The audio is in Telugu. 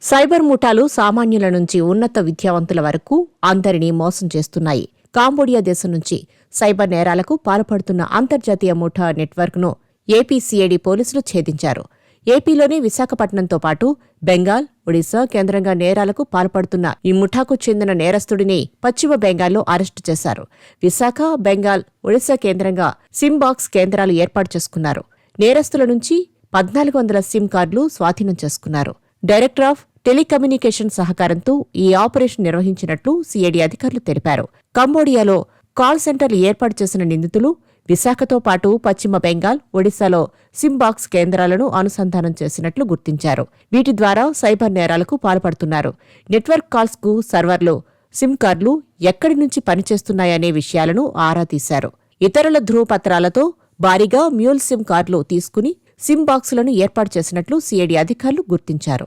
సైబర్ ముఠాలు సామాన్యుల నుంచి ఉన్నత విద్యావంతుల వరకు అందరినీ మోసం చేస్తున్నాయి. కాంబోడియా దేశం నుంచి సైబర్ నేరాలకు పాల్పడుతున్న అంతర్జాతీయ ముఠా నెట్వర్క్ను ఏపీ సిఐడి పోలీసులు ఛేదించారు. ఏపీలోని విశాఖపట్నంతో పాటు బెంగాల్, ఒడిశా కేంద్రంగా నేరాలకు పాల్పడుతున్న ఈ ముఠాకు చెందిన నేరస్తుడిని పశ్చిమ బెంగాల్లో అరెస్టు చేశారు. విశాఖ, బెంగాల్, ఒడిశా కేంద్రంగా సిమ్ బాక్స్ కేంద్రాలు ఏర్పాటు చేసుకున్నారు. నేరస్తుల నుంచి 1400 సిమ్ కార్డులు స్వాధీనం చేసుకున్నారు. డైరెక్టర్ ఆఫ్ టెలికమ్యూనికేషన్ సహకారంతో ఈ ఆపరేషన్ నిర్వహించినట్లు సిఐడి అధికారులు తెలిపారు. కంబోడియాలో కాల్ సెంటర్లు ఏర్పాటు చేసిన నిందితులు విశాఖతో పాటు పశ్చిమ బెంగాల్, ఒడిశాలో సిమ్ బాక్స్ కేంద్రాలను అనుసంధానం చేసినట్లు గుర్తించారు. వీటి ద్వారా సైబర్ నేరాలకు పాల్పడుతున్నారు. నెట్వర్క్ కాల్స్కు సర్వర్లు, సిమ్ కార్డులు ఎక్కడి నుంచి పనిచేస్తున్నాయనే విషయాలను ఆరా తీశారు. ఇతరుల ధృవపత్రాలతో భారీగా మ్యూల్ సిమ్ కార్డులు తీసుకుని సిమ్ బాక్సులను ఏర్పాటు చేసినట్లు సిఐడి అధికారులు గుర్తించారు.